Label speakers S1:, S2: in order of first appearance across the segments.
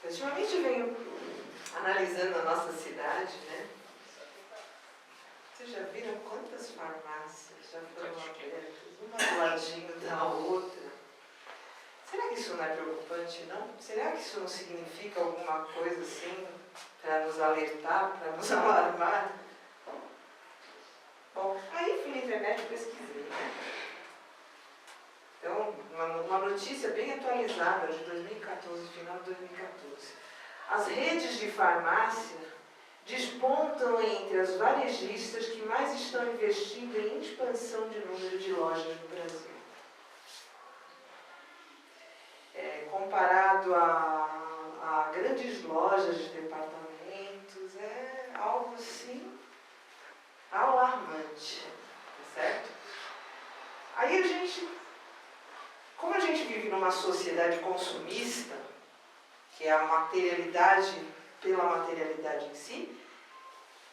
S1: Ultimamente eu venho analisando a nossa cidade, né? Vocês já viram quantas farmácias já foram abertas, uma do ladinho da outra? Será que isso não é preocupante, não? Será que isso não significa alguma coisa assim para nos alertar, para nos alarmar? Bom, aí fui na internet e pesquisei, né? Então, uma notícia bem atualizada de 2014, final de 2014. As redes de farmácia despontam entre as varejistas que mais estão investindo em expansão de número de lojas no Brasil. Comparado a grandes lojas de departamentos, é algo assim alarmante, tá certo? Aí como a gente vive numa sociedade consumista, que é a materialidade pela materialidade em si,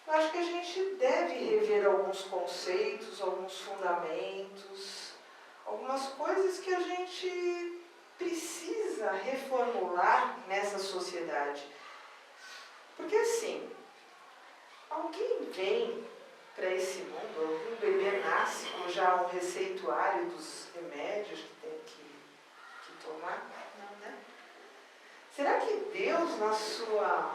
S1: eu acho que a gente deve rever alguns conceitos, alguns fundamentos, algumas coisas que a gente precisa reformular nessa sociedade. Porque assim, alguém vem para esse mundo, algum bebê nasce com já um receituário dos remédios que tem que tomar? Não, né? Será que Deus, na sua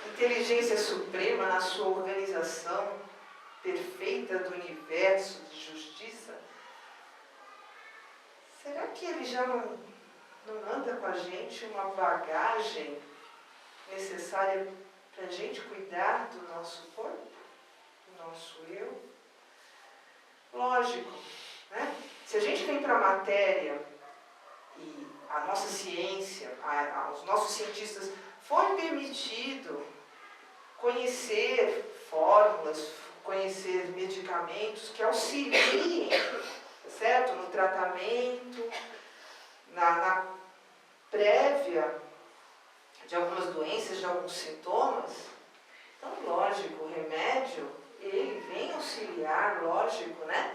S1: inteligência suprema, na sua organização perfeita do universo de justiça, será que Ele já não anda com a gente uma bagagem necessária para a gente cuidar do nosso corpo, do nosso eu? Lógico, né? Se a gente vem para a matéria e a nossa ciência, os nossos cientistas, foi permitido conhecer fórmulas, conhecer medicamentos que auxiliem, certo? No tratamento, na prévia de algumas doenças, de alguns sintomas. Então, lógico, o remédio, ele vem auxiliar, lógico, né,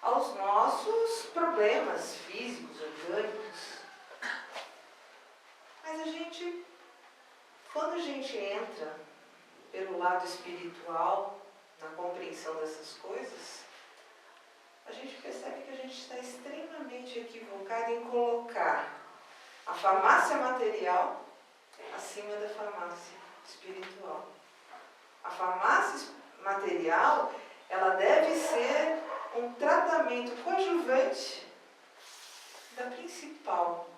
S1: aos nossos problemas físicos, orgânicos. Mas quando a gente entra pelo lado espiritual, na compreensão dessas coisas, a gente percebe que a gente está extremamente equivocado em colocar a farmácia material acima da farmácia espiritual. A farmácia material, ela deve ser um tratamento coadjuvante da principal,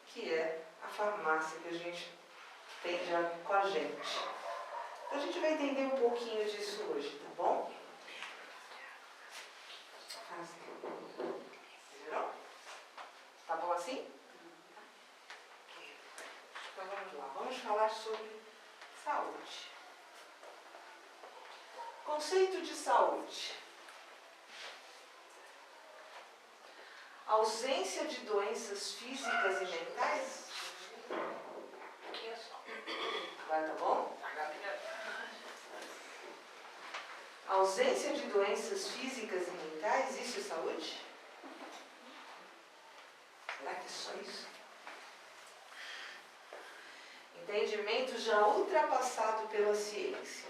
S1: que é a farmácia que a gente tem já com a gente. Então a gente vai entender um pouquinho disso hoje, tá bom? Viram? Tá bom assim? Então vamos lá, vamos falar sobre saúde. Conceito de saúde. Ausência de doenças físicas e mentais? Agora tá bom? Ausência de doenças físicas e mentais, isso é saúde? Será que é só isso? Entendimento já ultrapassado pela ciência.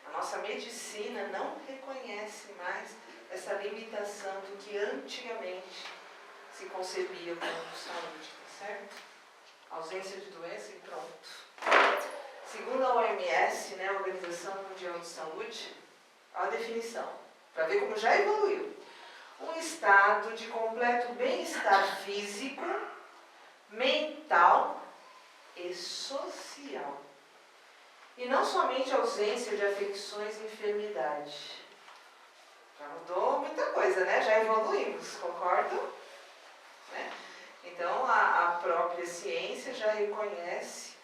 S1: A nossa medicina não reconhece mais essa limitação do que antigamente se concebia como saúde, tá certo? Ausência de doença e pronto. Segundo a OMS, né, a Organização Mundial de Saúde, a definição, para ver como já evoluiu. Um estado de completo bem-estar físico, mental e social. E não somente ausência de afecções e enfermidade. Já mudou muita coisa, né? Já evoluímos, concordam? Né? Então, a própria ciência já reconhece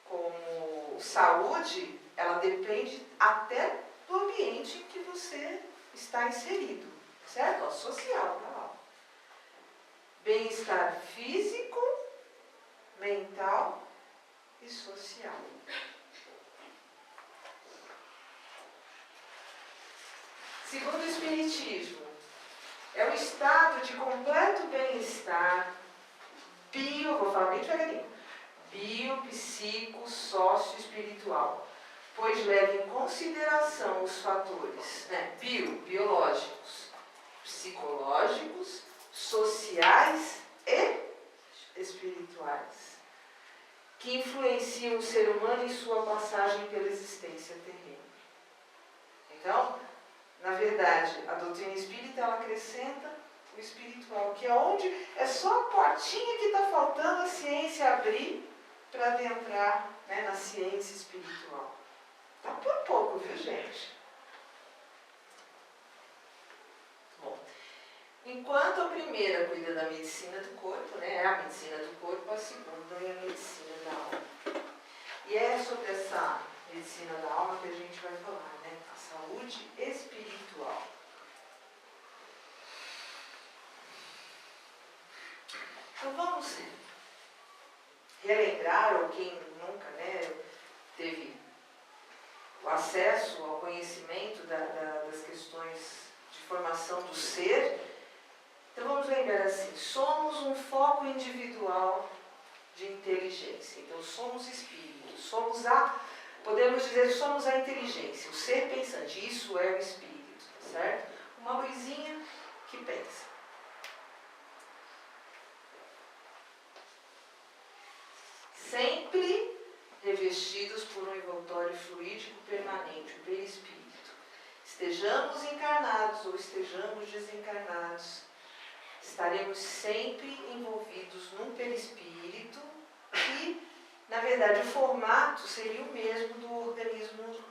S1: como saúde, ela depende até do ambiente em que você está inserido, certo? Ó, social, tá lá. Bem-estar físico, mental e social. Segundo o Espiritismo, é um estado de completo bem-estar vou falar bem devagarinho. Biopsicossócio-espiritual, pois leva em consideração os fatores, né, biológicos, psicológicos, sociais e espirituais, que influenciam o ser humano em sua passagem pela existência terrena. Então, na verdade, a doutrina espírita, ela acrescenta o espiritual, que é onde é só a portinha que está faltando a ciência abrir para adentrar, né, na ciência espiritual. Tá por pouco, viu, gente? Bom, enquanto a primeira cuida da medicina do corpo, né, é a medicina do corpo, a segunda é a medicina da alma. E é sobre essa medicina da alma que a gente vai falar, né? A saúde espiritual. Então vamos relembrar, ou quem nunca, né, teve o acesso ao conhecimento das questões de formação do ser. Então vamos lembrar assim, somos um foco individual de inteligência. Então somos espíritos, podemos dizer que somos a inteligência, o ser pensante, isso é o espírito, certo? Uma luzinha que pensa. Sempre revestidos por um envoltório fluídico permanente, o perispírito. Estejamos encarnados ou estejamos desencarnados, estaremos sempre envolvidos num perispírito e, na verdade, o formato seria o mesmo do organismo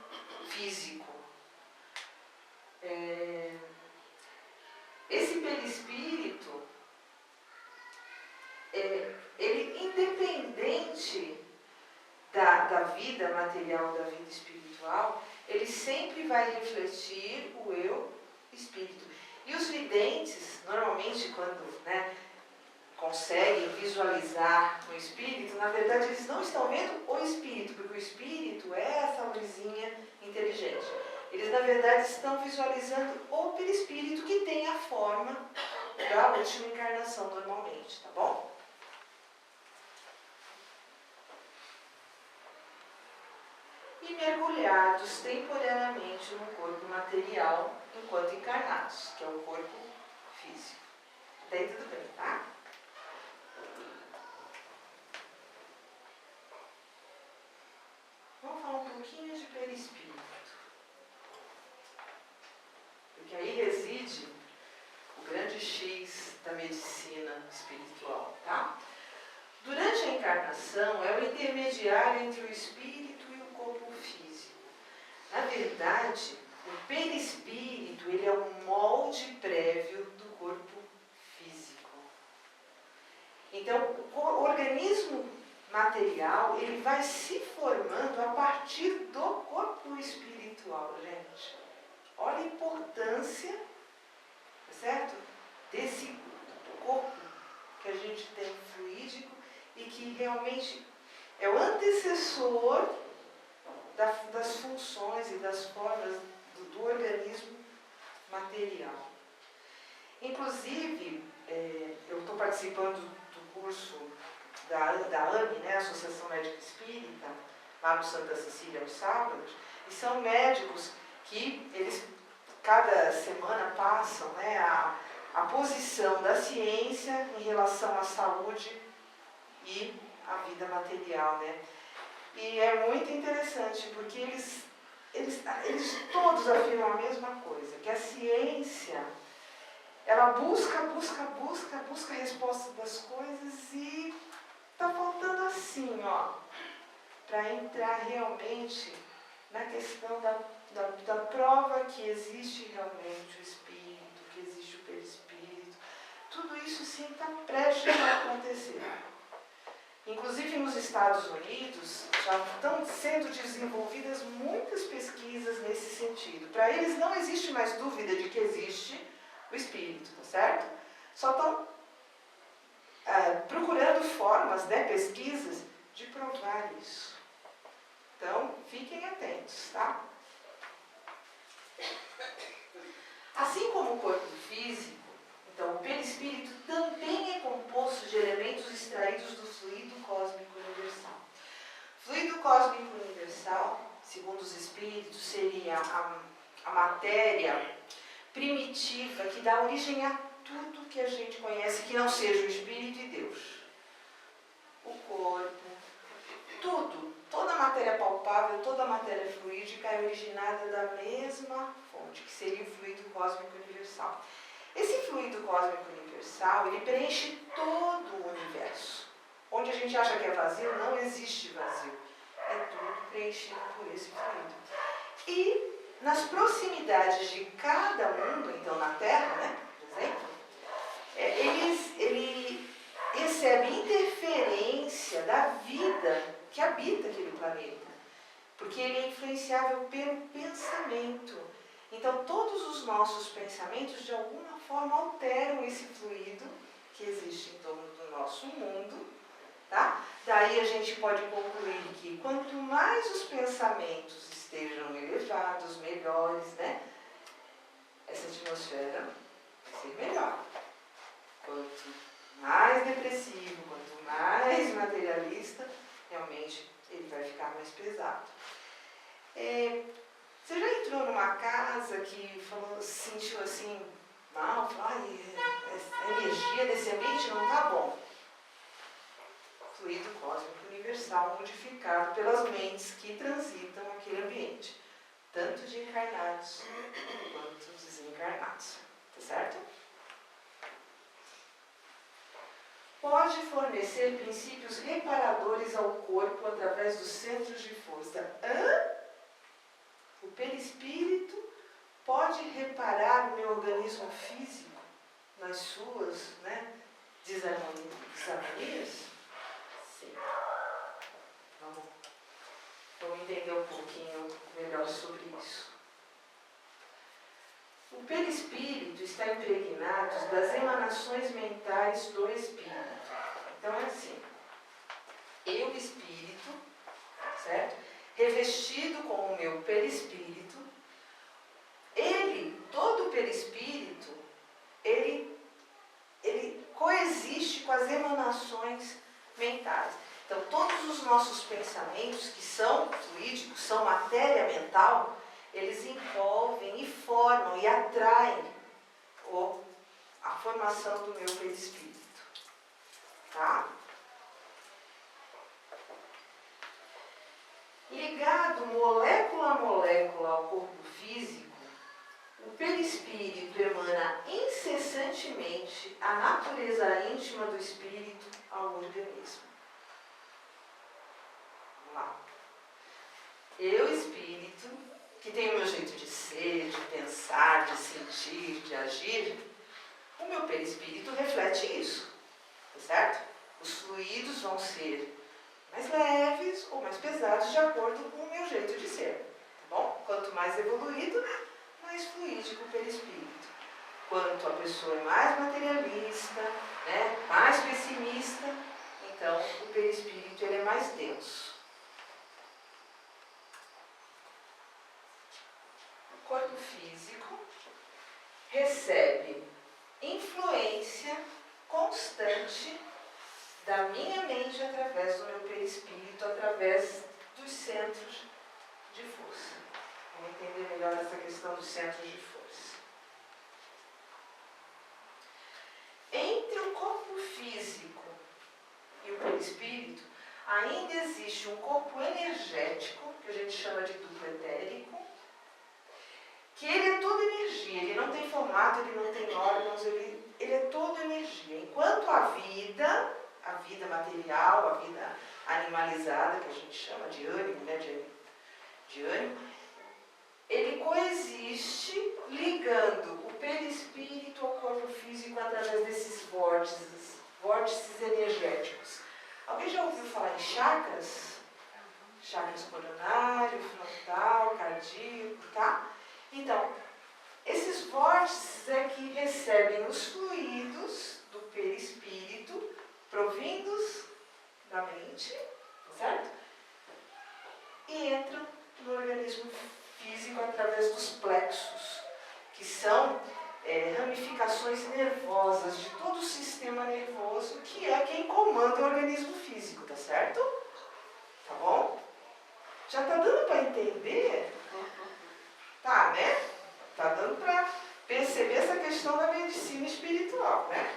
S1: físico. Esse perispírito, ele independente da vida material, da vida espiritual, ele sempre vai refletir o eu espírito. E os videntes, normalmente, quando, né, conseguem visualizar o espírito, na verdade eles não estão vendo o espírito, porque o espírito é essa luzinha inteligente. Eles, na verdade, estão visualizando o perispírito, que tem a forma da última encarnação normalmente, tá bom? E mergulhados temporariamente no corpo material enquanto encarnados, que é o corpo físico. Daí tudo bem, tá? Vamos falar um pouquinho de perispírito. Porque aí reside o grande X da medicina espiritual, tá? Durante a encarnação, é o intermediário entre o espírito e o corpo físico. Na verdade, o perispírito, ele é um molde prévio do corpo físico. Então, o organismo material, ele vai se formando a partir do corpo espiritual, gente. Olha a importância, tá certo? Desse corpo que a gente tem fluídico e que realmente é o antecessor das funções e das formas do organismo material. Inclusive, eu estou participando do curso da AME, né, Associação Médica Espírita, lá no Santa Cecília, aos sábados, e são médicos que eles, cada semana, passam, né, a posição da ciência em relação à saúde e à vida material, né? E é muito interessante, porque eles todos afirmam a mesma coisa, que a ciência, ela busca a resposta das coisas e está faltando assim, ó, para entrar realmente na questão da prova que existe realmente o espírito, que existe o perispírito. Tudo isso sim está prestes a acontecer. Inclusive nos Estados Unidos já estão sendo desenvolvidas muitas pesquisas nesse sentido. Para eles não existe mais dúvida de que existe o espírito, tá certo? Só estão procurando formas, né, pesquisas, de provar isso. Então, fiquem atentos, tá? Assim como o corpo físico, então o perispírito também é composto de elementos extraídos do fluido cósmico perispírito seria a matéria primitiva que dá origem a tudo que a gente conhece que não seja o Espírito e Deus. O corpo, tudo, toda a matéria palpável, toda a matéria fluídica é originada da mesma fonte, que seria o fluido cósmico universal. Esse fluido cósmico universal, ele preenche todo o universo. Onde a gente acha que é vazio, não existe vazio. É tudo preenchido por esse fluido. E nas proximidades de cada mundo, então na Terra, né, por exemplo, ele recebe interferência da vida que habita aquele planeta, porque ele é influenciável pelo pensamento. Então todos os nossos pensamentos de alguma forma alteram esse fluido que existe em torno do nosso mundo, tá? Daí a gente pode concluir que quanto mais os pensamentos estejam elevados, melhores, né? Essa atmosfera vai ser melhor. Quanto mais depressivo, quanto mais materialista, realmente ele vai ficar mais pesado. Você já entrou numa casa que sentiu assim, mal, falou, a energia desse ambiente não está bom? Fluido cósmico universal modificado pelas mentes que transitam aquele ambiente, tanto de encarnados quanto desencarnados. Tá certo? Pode fornecer princípios reparadores ao corpo através dos centros de força. O perispírito pode reparar o meu organismo físico nas suas, né, desarmonias? Sim. Vamos entender um pouquinho melhor sobre isso. O perispírito está impregnado das emanações mentais do espírito. Então é assim, eu espírito, certo? Revestido com o meu perispírito, todo o perispírito, ele coexiste com as emanações mentais. Então todos os nossos pensamentos que são fluídicos, são matéria mental, eles envolvem e formam e atraem a formação do meu perispírito. Tá? Ligado molécula a molécula ao corpo físico, o perispírito emana incessantemente a natureza íntima do espírito ao organismo. Vamos lá. Eu, espírito, que tem o meu jeito de ser, de pensar, de sentir, de agir, o meu perispírito reflete isso, tá certo? Os fluidos vão ser mais leves ou mais pesados de acordo com o meu jeito de ser, tá bom? Quanto mais evoluído, mais fluídico o perispírito. Quanto a pessoa é mais materialista, né, mais pessimista, então o perispírito ele é mais denso. O corpo físico recebe influência constante da minha mente através do meu perispírito, através dos centros de força. Vamos entender melhor essa questão dos centros de força. Entre o corpo físico e o perispírito, ainda existe um corpo energético, que a gente chama de duplo etérico, que ele é toda energia, ele não tem formato, ele não tem órgãos, ele é toda energia. Enquanto a vida material, a vida animalizada, que a gente chama de ânimo, né, de ânimo, ele coexiste ligando o perispírito ao corpo físico através desses vórtices energéticos. Alguém já ouviu falar em chakras? Chakras coronário, frontal, cardíaco, tá? Então, esses vórtices é que recebem os fluidos do perispírito provindos da mente, certo? E entram no organismo físico através dos plexos, que são ramificações nervosas de todo o sistema nervoso, que é quem comanda o organismo físico, tá certo? Tá bom? Já tá dando para entender Tá, né? Tá dando para perceber essa questão da medicina espiritual, né?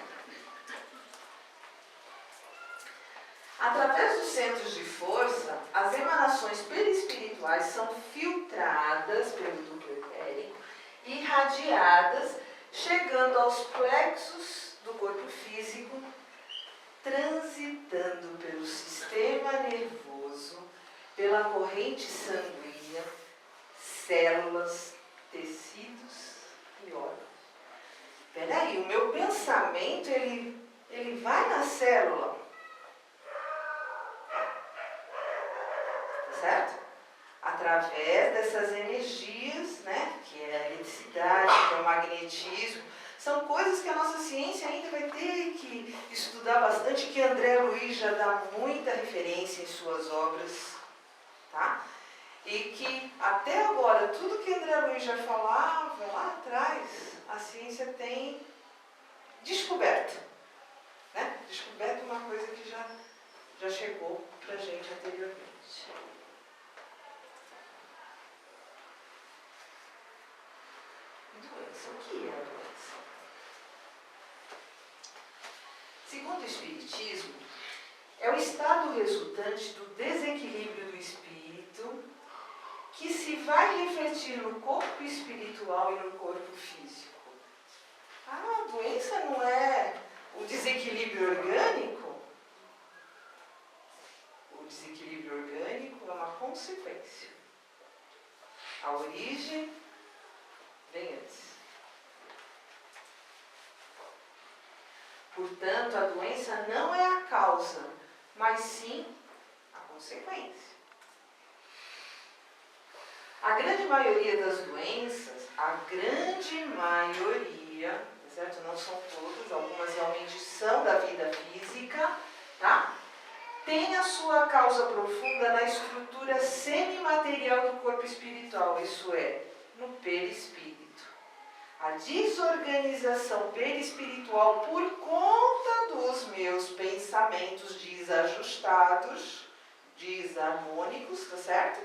S1: Através dos centros de força, as emanações perispirituais são filtradas pelo duplo etérico e irradiadas, chegando aos plexos do corpo físico, transitando pelo sistema nervoso, pela corrente sanguínea, células, tecidos e órgãos. Peraí, o meu pensamento, ele vai na célula, certo? Através dessas energias, né, que é a eletricidade, que é o magnetismo, são coisas que a nossa ciência ainda vai ter que estudar bastante, que André Luiz já dá muita referência em suas obras, tá? E que até agora, tudo que André Luiz já falava lá atrás, a ciência tem descoberto, né? Descoberto uma coisa que já chegou pra gente anteriormente. Doença. O que é a doença? Segundo o Espiritismo, é o estado resultante do desequilíbrio do espírito que se vai refletir no corpo espiritual e no corpo físico. Ah, a doença não é o desequilíbrio orgânico? O desequilíbrio orgânico é uma consequência. A origem vem antes. Portanto, a doença não é a causa, mas sim a consequência. A grande maioria das doenças, a grande maioria, certo? Não são todas, algumas realmente são da vida física, tá? Tem a sua causa profunda na estrutura semimaterial do corpo espiritual, isso é, no perispírito. A desorganização perispiritual por conta dos meus pensamentos desajustados, desarmônicos, tá certo?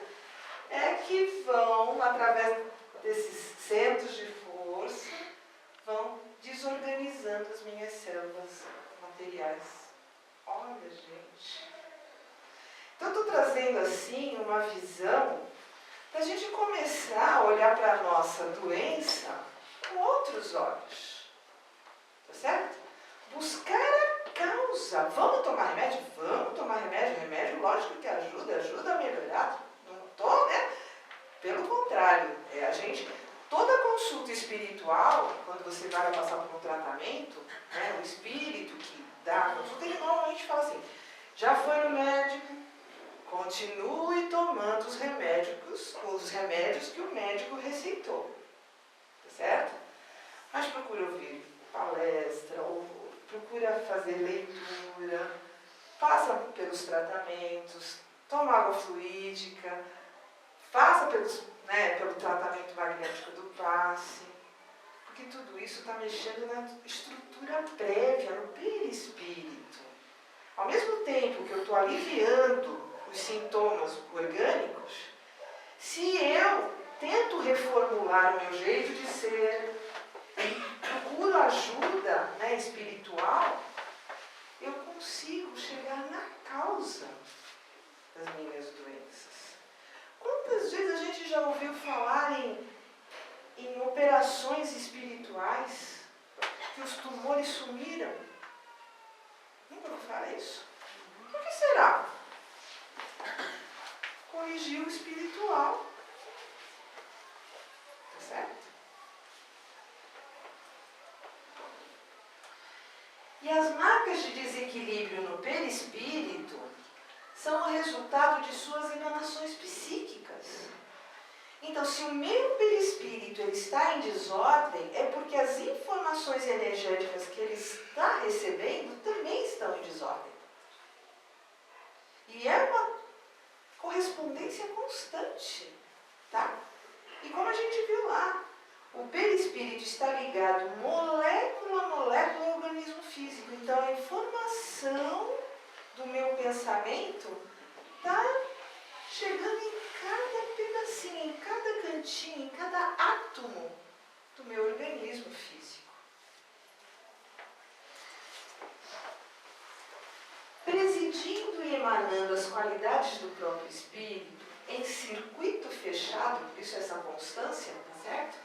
S1: É que vão, através desses centros de força, vão desorganizando as minhas células materiais. Olha, gente. Então, estou trazendo assim uma visão para a gente começar a olhar para a nossa doença com outros olhos. Tá certo? Buscar a causa. Vamos tomar remédio? Vamos tomar remédio. Remédio, lógico que ajuda a melhorar. Não estou, né? Pelo contrário, toda consulta espiritual, quando você vai passar por um tratamento, né, o espírito que dá a consulta, ele normalmente fala assim, já foi no médico, continue tomando os remédios que o médico receitou. Tá certo? Mas procura ouvir palestra, ou procura fazer leitura, passa pelos tratamentos, toma água fluídica, passa pelo tratamento magnético do passe, porque tudo isso está mexendo na estrutura prévia, no perispírito. Ao mesmo tempo que eu estou aliviando os sintomas orgânicos, se eu tento reformular o meu jeito de ser, procuro ajuda, né, espiritual, eu consigo chegar na causa das minhas doenças. Quantas vezes a gente já ouviu falar em operações espirituais que os tumores sumiram? Nunca ouviu falar isso? Por que será? Corrigir o espiritual. Tá certo? E as marcas de desequilíbrio no perispírito são o resultado de suas emanações psíquicas. Então, se o meu perispírito ele está em desordem, é porque as informações energéticas que ele está recebendo também estão em desordem. E é uma correspondência constante, tá? E como a gente viu lá, o perispírito está ligado molécula a molécula ao organismo físico. Então, a informação do meu pensamento está chegando em cada pedacinho assim em cada cantinho, em cada átomo do meu organismo físico. Presidindo e emanando as qualidades do próprio espírito em circuito fechado, por isso essa constância, tá certo?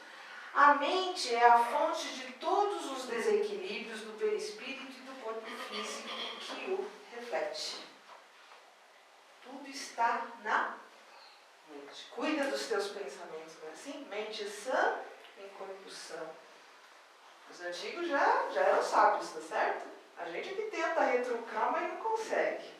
S1: A mente é a fonte de todos os desequilíbrios do perispírito e do corpo físico que o reflete. Tudo está na mente. Cuida dos teus pensamentos, não é assim? Mente sã em corpo sã. Os antigos já eram sábios, tá certo? A gente é que tenta retrucar, mas não consegue.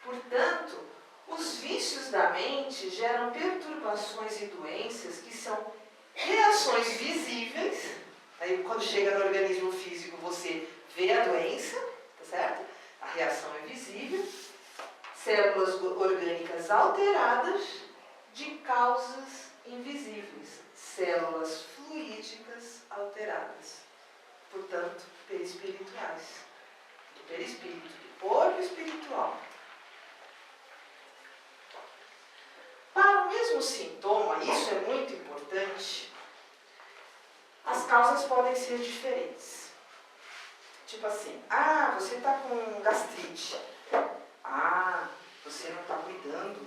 S1: Portanto, os vícios da mente geram perturbações e doenças que são reações visíveis. Aí, quando chega no organismo físico, você vê a doença, tá certo? A reação é visível. Células orgânicas alteradas de causas invisíveis. Células fluídicas alteradas. Portanto, perispirituais. Do perispírito, do corpo espiritual. Para o mesmo sintoma, isso é muito importante, as causas podem ser diferentes. Tipo assim, você está com gastrite. Você não está cuidando,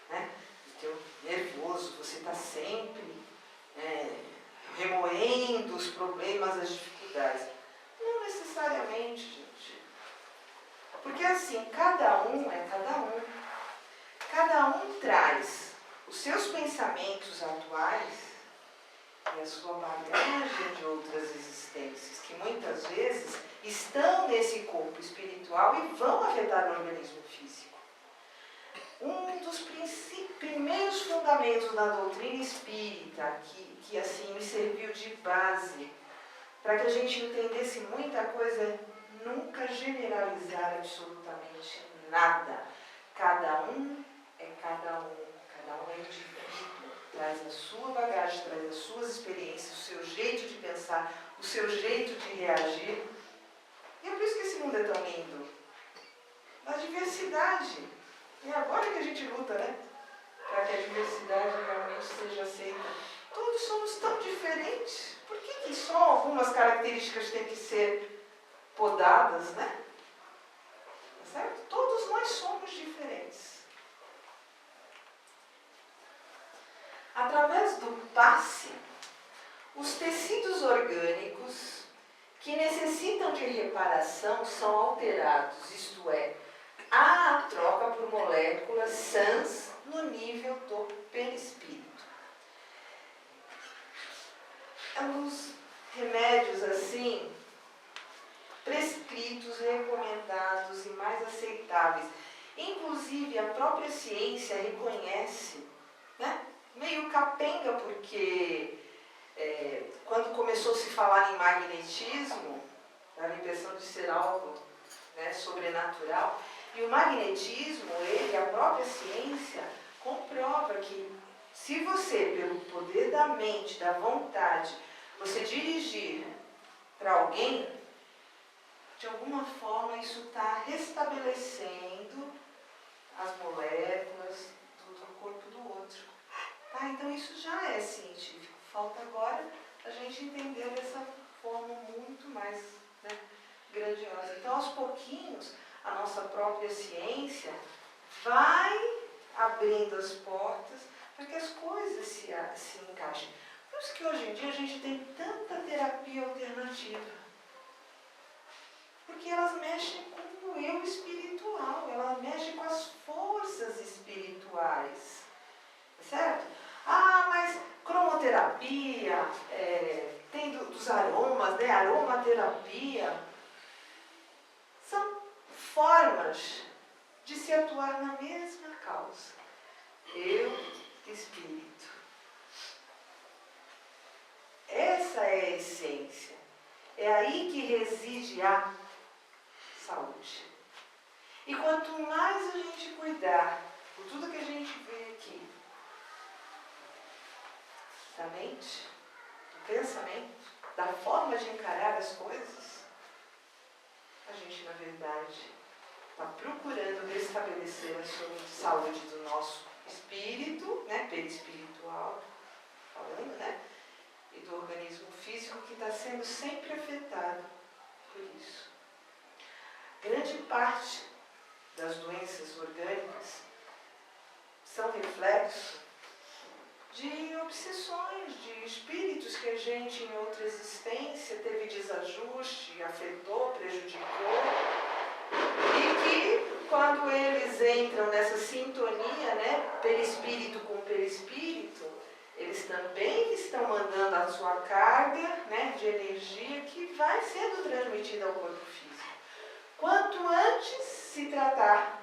S1: né, do teu nervoso, você está sempre remoendo os problemas, as dificuldades. Não necessariamente, gente. Porque assim, cada um é cada um. Cada um traz os seus pensamentos atuais e a sua bagagem de outras existências, que muitas vezes estão nesse corpo espiritual e vão afetar o organismo físico. Um dos primeiros fundamentos da doutrina espírita, que assim me serviu de base, para que a gente entendesse muita coisa, é nunca generalizar absolutamente nada. Cada um é cada um é indivíduo, traz a sua bagagem, traz as suas experiências, o seu jeito de pensar, o seu jeito de reagir. E é por isso que esse mundo é tão lindo. Na diversidade. E é agora que a gente luta, né? Para que a diversidade realmente seja aceita. Todos somos tão diferentes. Por que só algumas características têm que ser podadas, né? Tá certo? Todos nós somos diferentes. Através do passe, os tecidos orgânicos que necessitam de reparação são alterados, isto é, há a troca por moléculas sãs no nível do perispírito. Os remédios assim, prescritos, recomendados e mais aceitáveis. Inclusive, a própria ciência reconhece, né? Meio capenga, porque quando começou a se falar em magnetismo, dava a impressão de ser algo, né, sobrenatural. E o magnetismo, a própria ciência, comprova que se você, pelo poder da mente, da vontade, você dirigir para alguém, de alguma forma isso está restabelecendo as moléculas do corpo do outro. Então isso já é científico. Falta agora a gente entender dessa forma muito mais, né, grandiosa. Então, aos pouquinhos, a nossa própria ciência vai abrindo as portas para que as coisas se encaixem. Por isso que hoje em dia a gente tem tanta terapia alternativa. Porque elas mexem com o eu espiritual, elas mexem com as forças espirituais. Certo? Mas cromoterapia, tem dos aromas, né? Aromaterapia. São formas de se atuar na mesma causa. Eu, espírito. Essa é a essência. É aí que reside a saúde. E quanto mais a gente cuidar por tudo que a gente vê aqui, da mente, do pensamento, da forma de encarar as coisas, a gente, na verdade, está procurando restabelecer a saúde do nosso espírito, né, perispiritual, falando, né, e do organismo físico que está sendo sempre afetado por isso. Grande parte das doenças orgânicas são reflexo de obsessões, de espíritos que a gente em outra existência teve desajuste, afetou, prejudicou, e que quando eles entram nessa sintonia, né, perispírito com perispírito, eles também estão mandando a sua carga, né, de energia que vai sendo transmitida ao corpo físico. Quanto antes se tratar,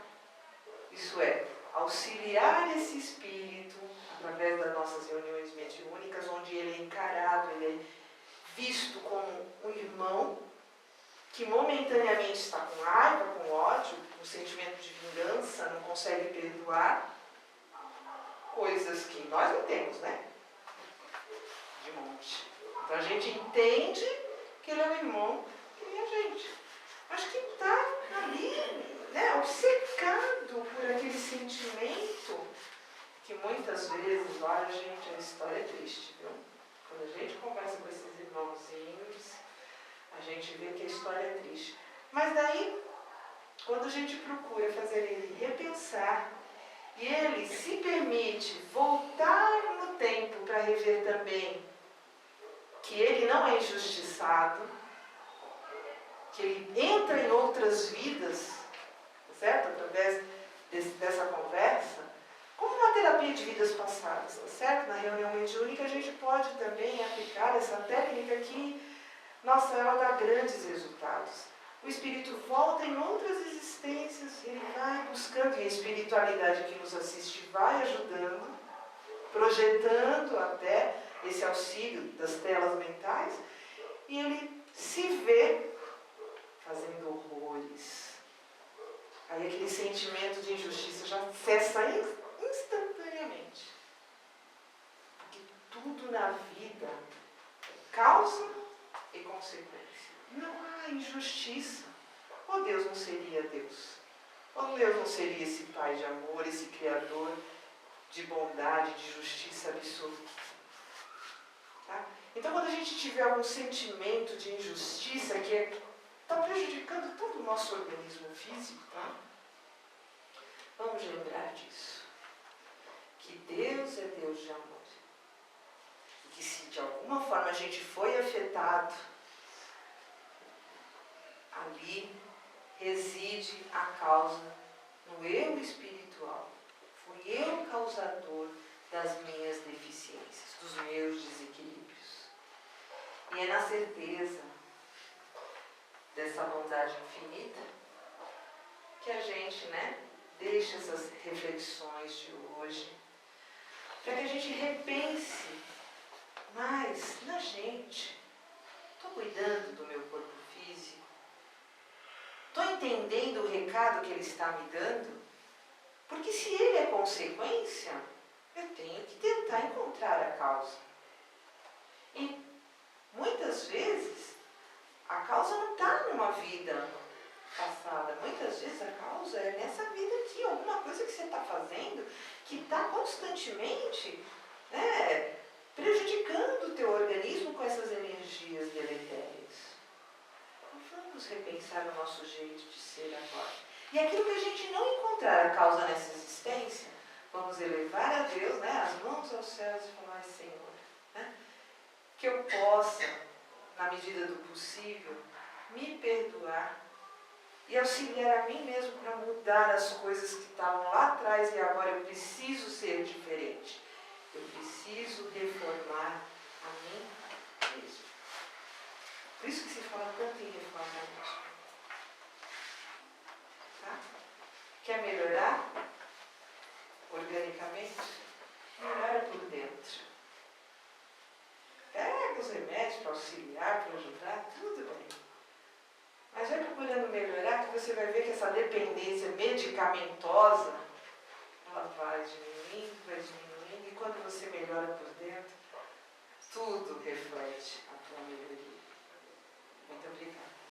S1: isso é, auxiliar esse espírito através das nossas reuniões mediúnicas, onde ele é encarado, ele é visto como um irmão que momentaneamente está com raiva, com ódio, com sentimento de vingança, não consegue perdoar, coisas que nós não temos, né? De monte. Então a gente entende que ele é um irmão que nem a gente. Mas que está ali, né, obcecado por aquele sentimento que muitas vezes, olha gente, a história é triste, viu? Quando a gente conversa com esses irmãozinhos, a gente vê que a história é triste. Mas daí, quando a gente procura fazer ele repensar, e ele se permite voltar no tempo para rever também que ele não é injustiçado, que ele entra em outras vidas, certo? Através dessa conversa, como uma terapia de vidas passadas, certo? Na reunião mediúnica a gente pode também aplicar essa técnica que, nossa, ela dá grandes resultados. O espírito volta em outras existências, ele vai buscando, e a espiritualidade que nos assiste vai ajudando, projetando até esse auxílio das telas mentais, e ele se vê fazendo horrores. Aí aquele sentimento de injustiça já cessa instantaneamente. Porque tudo na vida é causa e consequência. Não há injustiça. Ou Deus não seria Deus? Ou Deus não seria esse Pai de amor, esse Criador de bondade, de justiça absoluta? Tá? Então, quando a gente tiver algum sentimento de injustiça que está prejudicando todo o nosso organismo físico, tá? Vamos lembrar disso. Que Deus é Deus de amor. E que se de alguma forma a gente foi afetado, ali reside a causa no eu espiritual. Fui eu causador das minhas deficiências, dos meus desequilíbrios. E é na certeza dessa bondade infinita que a gente, né, deixa essas reflexões de hoje, para que a gente repense mais na gente. Estou cuidando do meu corpo físico? Estou entendendo o recado que ele está me dando? Porque se ele é consequência, eu tenho que tentar encontrar a causa. E muitas vezes a causa não está numa vida passada. Muitas vezes a causa é nessa vida aqui, alguma coisa que você está fazendo que está constantemente, né, prejudicando o teu organismo com essas energias deletérias. Vamos repensar o nosso jeito de ser agora. E aquilo que a gente não encontrar a causa nessa existência, vamos elevar a Deus, né, as mãos aos céus e falar: Senhor, né, que eu possa, na medida do possível, me perdoar e auxiliar a mim mesmo para mudar as coisas que estavam lá atrás e agora eu preciso ser diferente. Eu preciso reformar a mim mesmo. Por isso que se fala tanto em reformar mesmo. Tá? Quer melhorar organicamente? Melhora por dentro. Pega os remédios para auxiliar, para ajudar, tudo bem. Mas vai procurando melhorar, que você vai ver que essa dependência medicamentosa, ela vai diminuindo, e quando você melhora por dentro, tudo reflete a tua melhoria. Muito obrigada.